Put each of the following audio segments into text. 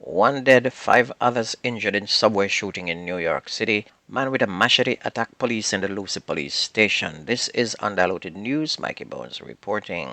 One dead, five others injured in subway shooting in New York City. Man with a machete attacked police in the Lucea Police Station. This is Undiluted News. Mikey Bones reporting.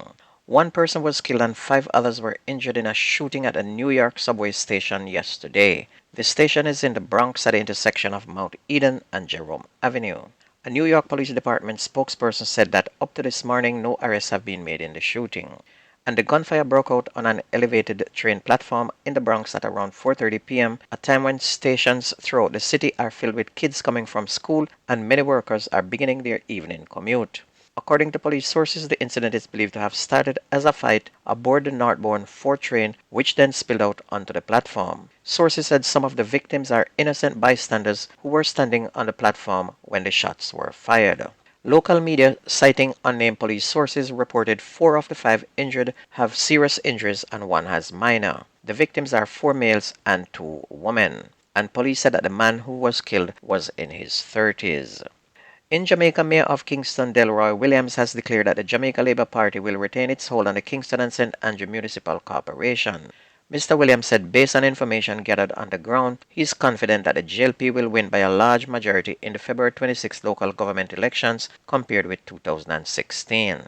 One person was killed and five others were injured in a shooting at a New York subway station yesterday. The station is in the Bronx at the intersection of Mount Eden and Jerome Avenue. A New York Police Department spokesperson said that up to this morning no arrests have been made in the shooting. And the gunfire broke out on an elevated train platform in the Bronx at around 4:30 p.m., a time when stations throughout the city are filled with kids coming from school and many workers are beginning their evening commute. According to police sources, the incident is believed to have started as a fight aboard the northbound 4 train, which then spilled out onto the platform. Sources said some of the victims are innocent bystanders who were standing on the platform when the shots were fired. Local media, citing unnamed police sources, reported 4 of the 5 injured have serious injuries and 1 has minor. The victims are 4 males and 2 women. And police said that the man who was killed was in his 30s. In Jamaica, Mayor of Kingston Delroy Williams has declared that the Jamaica Labour Party will retain its hold on the Kingston and St. Andrew Municipal Corporation. Mr. Williams said based on information gathered on the ground, he is confident that the GLP will win by a large majority in the February 26 local government elections compared with 2016.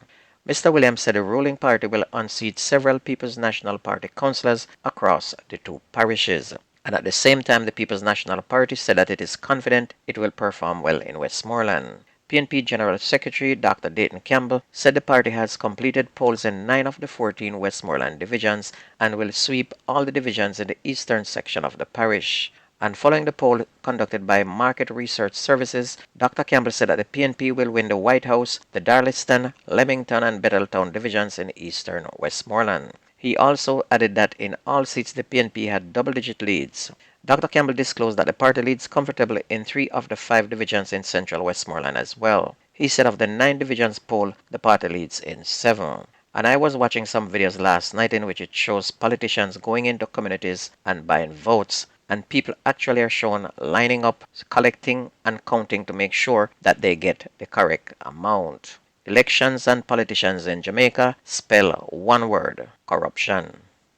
Mr. Williams said the ruling party will unseat several People's National Party councillors across the 2 parishes. And at the same time, the People's National Party said that it is confident it will perform well in Westmoreland. PNP General Secretary Dr. Dayton Campbell said the party has completed polls in 9 of the 14 Westmoreland divisions and will sweep all the divisions in the eastern section of the parish. And following the poll conducted by Market Research Services, Dr. Campbell said that the PNP will win the White House, the Darlington, Leamington, and Betheltown divisions in eastern Westmoreland. He also added that in all seats the PNP had double-digit leads. Dr. Campbell disclosed that the party leads comfortably in 3 of the 5 divisions in central Westmoreland as well. He said of the 9 divisions polled, the party leads in 7. And I was watching some videos last night in which it shows politicians going into communities and buying votes, and people actually are shown lining up, collecting and counting to make sure that they get the correct amount. Elections and politicians in Jamaica spell one word: corruption.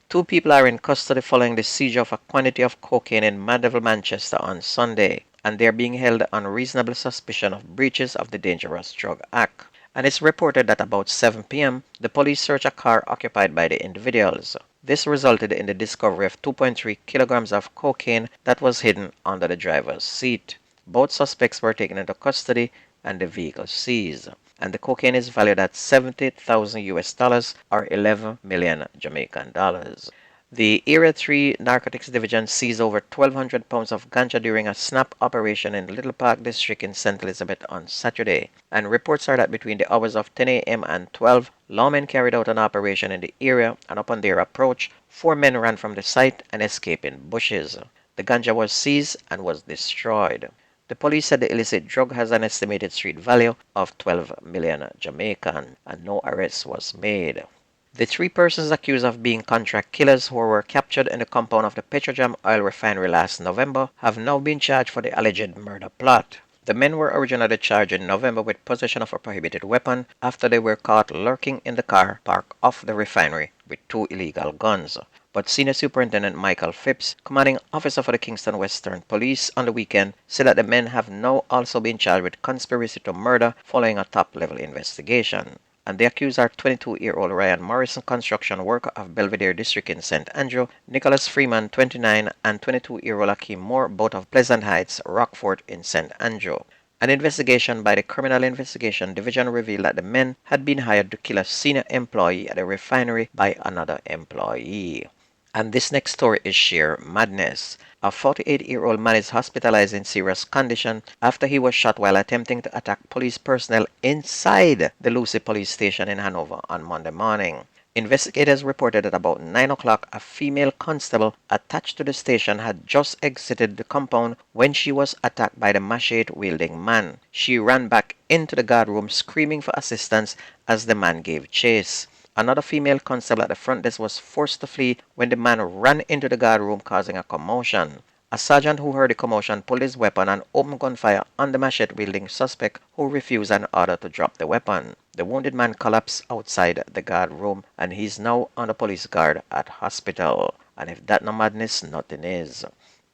2 people are in custody following the seizure of a quantity of cocaine in Mandeville, Manchester on Sunday, and they are being held on reasonable suspicion of breaches of the Dangerous Drug Act. And it's reported that about 7 p.m., the police searched a car occupied by the individuals. This resulted in the discovery of 2.3 kilograms of cocaine that was hidden under the driver's seat. Both suspects were taken into custody and the vehicle seized. And the cocaine is valued at 70,000 US dollars or 11 million Jamaican dollars. The Area 3 Narcotics Division seized over 1,200 pounds of ganja during a snap operation in the Little Park district in St. Elizabeth on Saturday. And reports are that between the hours of 10 a.m. and 12, lawmen carried out an operation in the area, and upon their approach, 4 men ran from the site and escaped in bushes. The ganja was seized and was destroyed. The police said the illicit drug has an estimated street value of 12 million Jamaican, and no arrest was made. The 3 persons accused of being contract killers who were captured in the compound of the Petrojam oil refinery last November have now been charged for the alleged murder plot. The men were originally charged in November with possession of a prohibited weapon after they were caught lurking in the car parked off the refinery with 2 illegal guns. But Senior Superintendent Michael Phipps, commanding officer for the Kingston Western Police on the weekend, said that the men have now also been charged with conspiracy to murder following a top-level investigation. And the accused are 22-year-old Ryan Morrison, construction worker of Belvedere District in St. Andrew, Nicholas Freeman, 29, and 22-year-old Akeem Moore, both of Pleasant Heights, Rockford in St. Andrew. An investigation by the Criminal Investigation Division revealed that the men had been hired to kill a senior employee at a refinery by another employee. And this next story is sheer madness. A 48-year-old man is hospitalized in serious condition after he was shot while attempting to attack police personnel inside the Lucea Police Station in Hanover on Monday morning. Investigators reported at about 9 o'clock a female constable attached to the station had just exited the compound when she was attacked by the machete-wielding man. She ran back into the guard room screaming for assistance as the man gave chase. Another female constable at the front desk was forced to flee when the man ran into the guard room, causing a commotion. A sergeant who heard the commotion pulled his weapon and opened gunfire on the machete-wielding suspect, who refused an order to drop the weapon. The wounded man collapsed outside the guard room and he's now under police guard at hospital. And if that no madness, nothing is.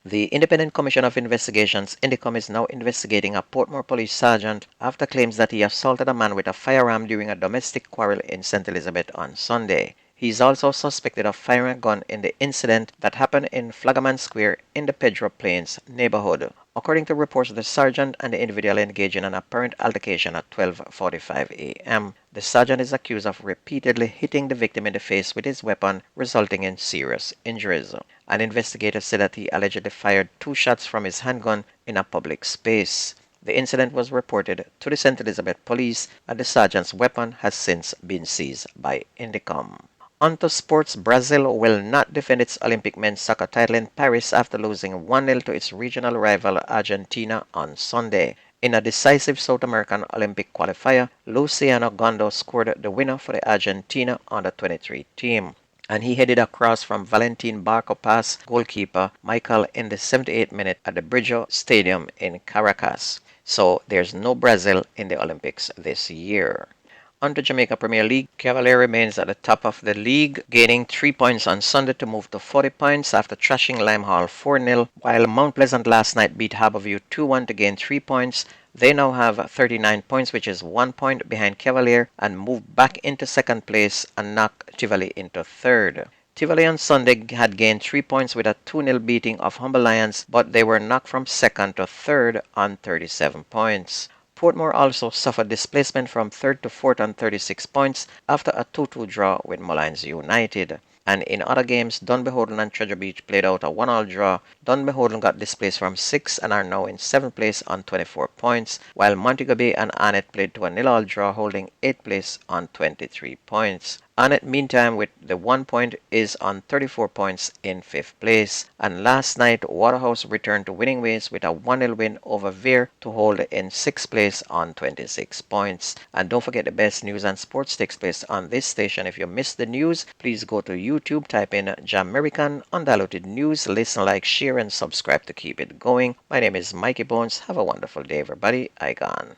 The Independent Commission of Investigations Indicom is now investigating a Portmore police sergeant after claims that he assaulted a man with a firearm during a domestic quarrel in St. Elizabeth on Sunday. He is also suspected of firing a gun in the incident that happened in Flaggerman Square in the Pedro Plains neighborhood. According to reports, the sergeant and the individual engaged in an apparent altercation at 12:45 a.m. The sergeant is accused of repeatedly hitting the victim in the face with his weapon, resulting in serious injuries. An investigator said that he allegedly fired 2 shots from his handgun in a public space. The incident was reported to the St. Elizabeth police and the sergeant's weapon has since been seized by Indicom. Onto sports, Brazil will not defend its Olympic men's soccer title in Paris after losing 1-0 to its regional rival Argentina on Sunday. In a decisive South American Olympic qualifier, Luciano Gondo scored the winner for the Argentina under-23 team. And he headed across from Valentin Barco Pass goalkeeper Michael in the 78th minute at the Bridgeo Stadium in Caracas. So there's no Brazil in the Olympics this year. On the Jamaica Premier League, Cavalier remains at the top of the league, gaining 3 points on Sunday to move to 40 points after thrashing Limehall 4-0, while Mount Pleasant last night beat Harborview 2-1 to gain 3 points. They now have 39 points, which is 1 point behind Cavalier, and move back into second place and knock Tivoli into third. Tivoli on Sunday had gained 3 points with a 2-0 beating of Humble Lions, but they were knocked from second to third on 37 points. Portmore also suffered displacement from third to fourth on 36 points after a 2-2 draw with Mullines United. And in other games, Dunbeholden and Treasure Beach played out a 1-1 draw. Dunbeholden got displaced from 6th and are now in 7th place on 24 points, while Montego Bay and Arnett played to a 0-0 draw, holding 8th place on 23 points. Arnett, meantime, with the 1 point, is on 34 points in 5th place. And last night, Waterhouse returned to winning ways with a 1-0 win over Vere to hold in 6th place on 26 points. And don't forget, the best news and sports takes place on this station. If you missed the news, please go to YouTube, type in Jamaican Undiluted News, listen, like, share, and subscribe to keep it going. My name is Mikey Bones. Have a wonderful day, everybody. I gone.